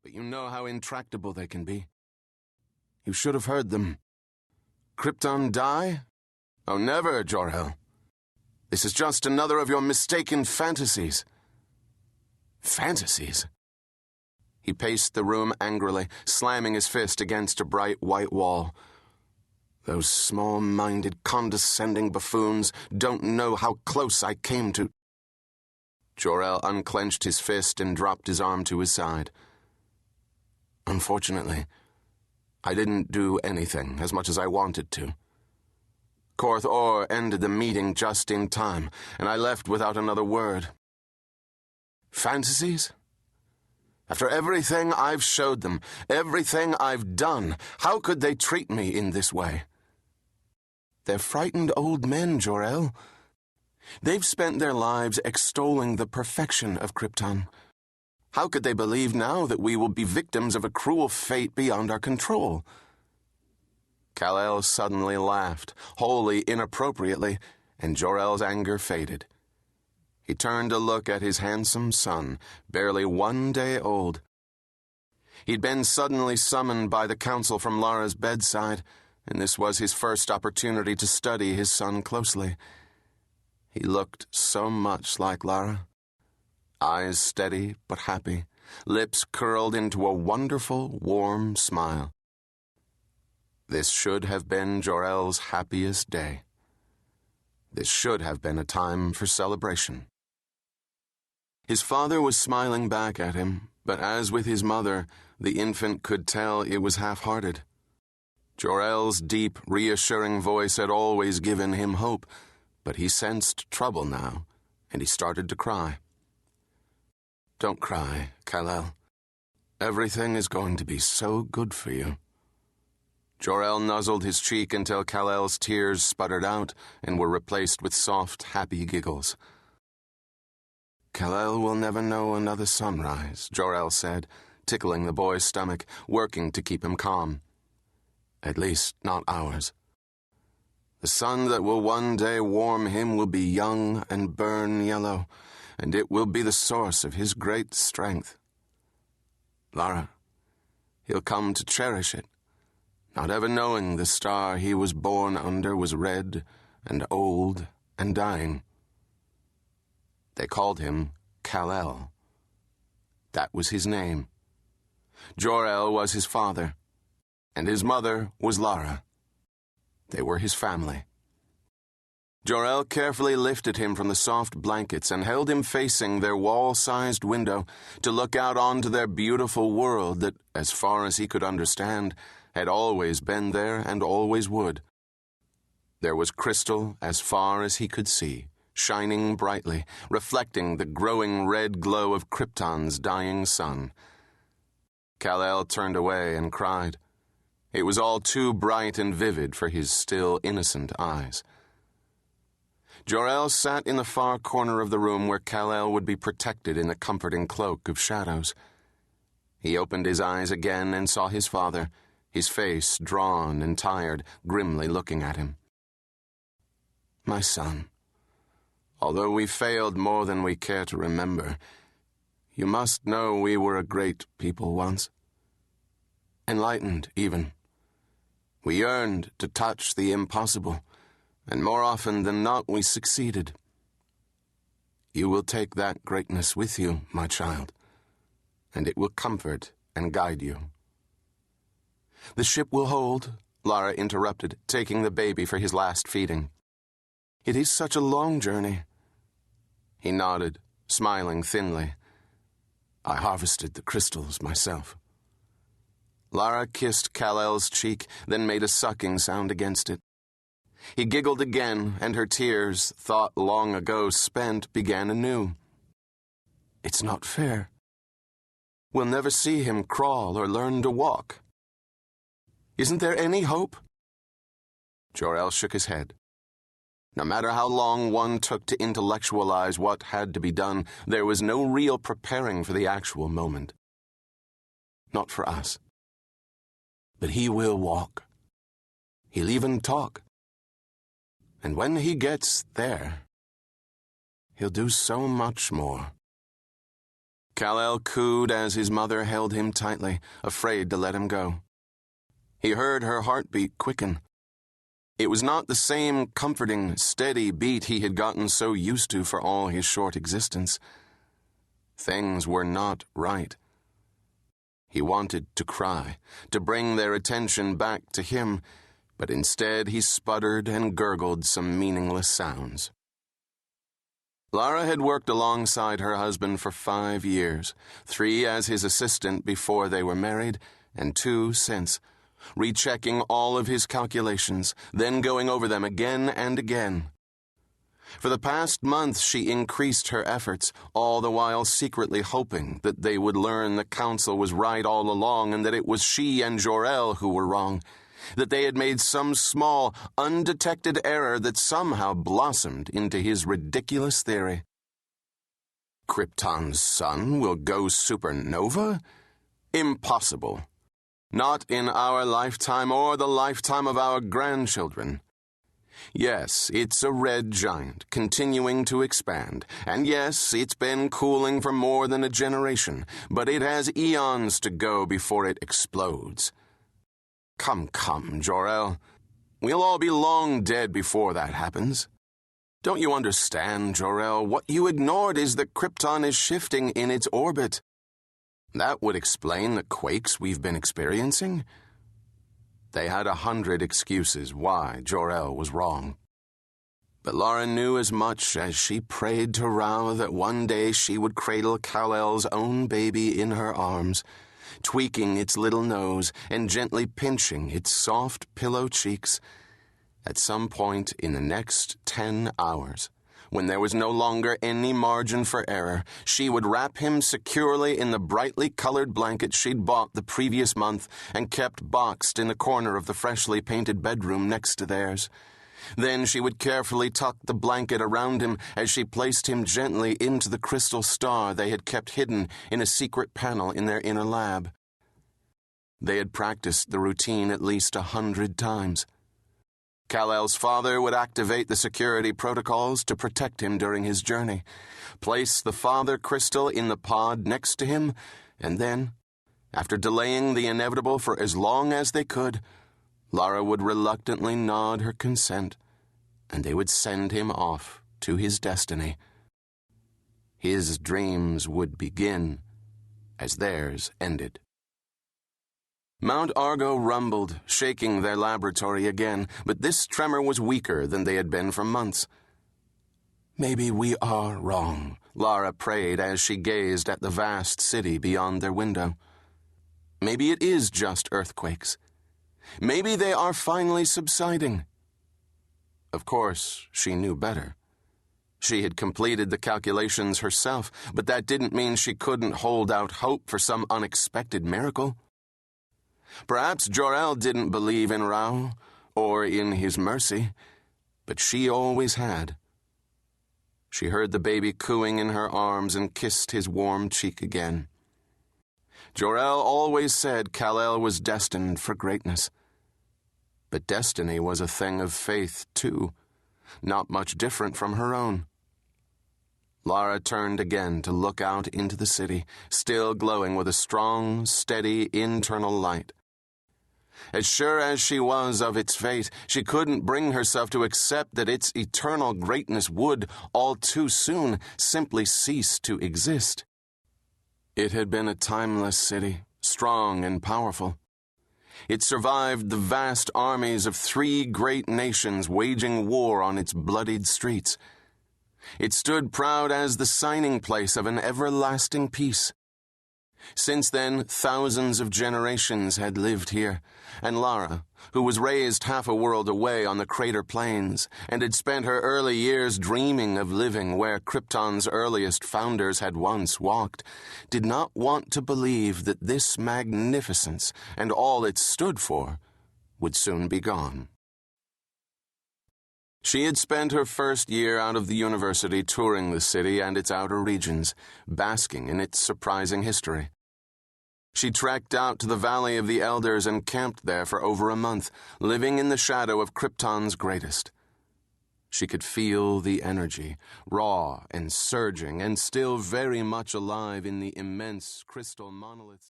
but you know how intractable they can be. You should have heard them. Krypton die? Oh, never, Jor-El. This is just another of your mistaken fantasies. Fantasies? He paced the room angrily, slamming his fist against a bright white wall. Those small-minded, condescending buffoons don't know how close I came to... Jor-El unclenched his fist and dropped his arm to his side. Unfortunately, I didn't do anything as much as I wanted to. Korth Orr ended the meeting just in time, and I left without another word. Fantasies? After everything I've showed them, everything I've done, how could they treat me in this way? They're frightened old men, Jor-El. They've spent their lives extolling the perfection of Krypton. How could they believe now that we will be victims of a cruel fate beyond our control? Kal-El suddenly laughed, wholly inappropriately, and Jor-El's anger faded. He turned to look at his handsome son, barely 1 day old. He'd been suddenly summoned by the council from Lara's bedside, and this was his first opportunity to study his son closely. He looked so much like Lara. Eyes steady but happy, lips curled into a wonderful, warm smile. This should have been Jor-El's happiest day. This should have been a time for celebration. His father was smiling back at him, but as with his mother, the infant could tell it was half-hearted. Jor-El's deep, reassuring voice had always given him hope, but he sensed trouble now, and he started to cry. Don't cry, Kal-El. Everything is going to be so good for you. Jor-El nuzzled his cheek until Kal-El's tears sputtered out and were replaced with soft, happy giggles. Kal-El will never know another sunrise, Jor-El said, tickling the boy's stomach, working to keep him calm. At least, not ours. The sun that will one day warm him will be young and burn yellow, and it will be the source of his great strength. Lara, he'll come to cherish it, not ever knowing the star he was born under was red and old and dying. They called him Kal-El. That was his name. Jor-El was his father, and his mother was Lara. They were his family. Jor-El carefully lifted him from the soft blankets and held him facing their wall-sized window to look out onto their beautiful world that, as far as he could understand, had always been there and always would. There was crystal as far as he could see, shining brightly, reflecting the growing red glow of Krypton's dying sun. Kal-El turned away and cried. It was all too bright and vivid for his still innocent eyes. Jor-El sat in the far corner of the room where Kal-El would be protected in the comforting cloak of shadows. He opened his eyes again and saw his father, his face drawn and tired, grimly looking at him. My son, although we failed more than we care to remember, you must know we were a great people once. Enlightened, even. We yearned to touch the impossible, and more often than not we succeeded. You will take that greatness with you, my child, and it will comfort and guide you. The ship will hold, Lara interrupted, taking the baby for his last feeding. It is such a long journey. He nodded, smiling thinly. I harvested the crystals myself. Lara kissed Kal-El's cheek, then made a sucking sound against it. He giggled again, and her tears, thought long ago spent, began anew. It's not fair. We'll never see him crawl or learn to walk. Isn't there any hope? Jor-El shook his head. No matter how long one took to intellectualize what had to be done, there was no real preparing for the actual moment. Not for us. But he will walk. He'll even talk. And when he gets there, he'll do so much more. Kal-El cooed as his mother held him tightly, afraid to let him go. He heard her heartbeat quicken. It was not the same comforting, steady beat he had gotten so used to for all his short existence. Things were not right. He wanted to cry, to bring their attention back to him, but instead he sputtered and gurgled some meaningless sounds. Lara had worked alongside her husband for 5 years, 3 as his assistant before they were married, and 2 since, rechecking all of his calculations, then going over them again and again. For the past month, she increased her efforts, all the while secretly hoping that they would learn the council was right all along and that it was she and Jor-El who were wrong, that they had made some small, undetected error that somehow blossomed into his ridiculous theory. Krypton's sun will go supernova? Impossible. Not in our lifetime or the lifetime of our grandchildren. Yes, it's a red giant, continuing to expand. And yes, it's been cooling for more than a generation, but it has eons to go before it explodes. Come, Jor-El. We'll all be long dead before that happens. Don't you understand, Jor-El? What you ignored is that Krypton is shifting in its orbit. That would explain the quakes we've been experiencing. They had 100 excuses why Jor-El was wrong. But Lara knew as much as she prayed to Ra that one day she would cradle Kal-El's own baby in her arms, tweaking its little nose and gently pinching its soft pillow cheeks. At some point in the next 10 hours, when there was no longer any margin for error, she would wrap him securely in the brightly colored blanket she'd bought the previous month and kept boxed in the corner of the freshly painted bedroom next to theirs. Then she would carefully tuck the blanket around him as she placed him gently into the crystal star they had kept hidden in a secret panel in their inner lab. They had practiced the routine at least 100 times. Kal-El's father would activate the security protocols to protect him during his journey, place the father crystal in the pod next to him, and then, after delaying the inevitable for as long as they could, Lara would reluctantly nod her consent, and they would send him off to his destiny. His dreams would begin as theirs ended. Mount Argo rumbled, shaking their laboratory again, but this tremor was weaker than they had been for months. Maybe we are wrong, Lara prayed as she gazed at the vast city beyond their window. Maybe it is just earthquakes. Maybe they are finally subsiding. Of course, she knew better. She had completed the calculations herself, but that didn't mean she couldn't hold out hope for some unexpected miracle. Perhaps Jor-El didn't believe in Ra or in his mercy, but she always had. She heard the baby cooing in her arms and kissed his warm cheek again. Jor-El always said Kal-El was destined for greatness. But destiny was a thing of faith, too, not much different from her own. Lara turned again to look out into the city, still glowing with a strong, steady internal light. As sure as she was of its fate, she couldn't bring herself to accept that its eternal greatness would, all too soon, simply cease to exist. It had been a timeless city, strong and powerful. It survived the vast armies of 3 great nations waging war on its bloodied streets. It stood proud as the signing place of an everlasting peace. Since then, thousands of generations had lived here, and Lara, who was raised half a world away on the crater plains and had spent her early years dreaming of living where Krypton's earliest founders had once walked, did not want to believe that this magnificence and all it stood for would soon be gone. She had spent her first year out of the university touring the city and its outer regions, basking in its surprising history. She trekked out to the Valley of the Elders and camped there for over a month, living in the shadow of Krypton's greatest. She could feel the energy, raw and surging, and still very much alive in the immense crystal monoliths.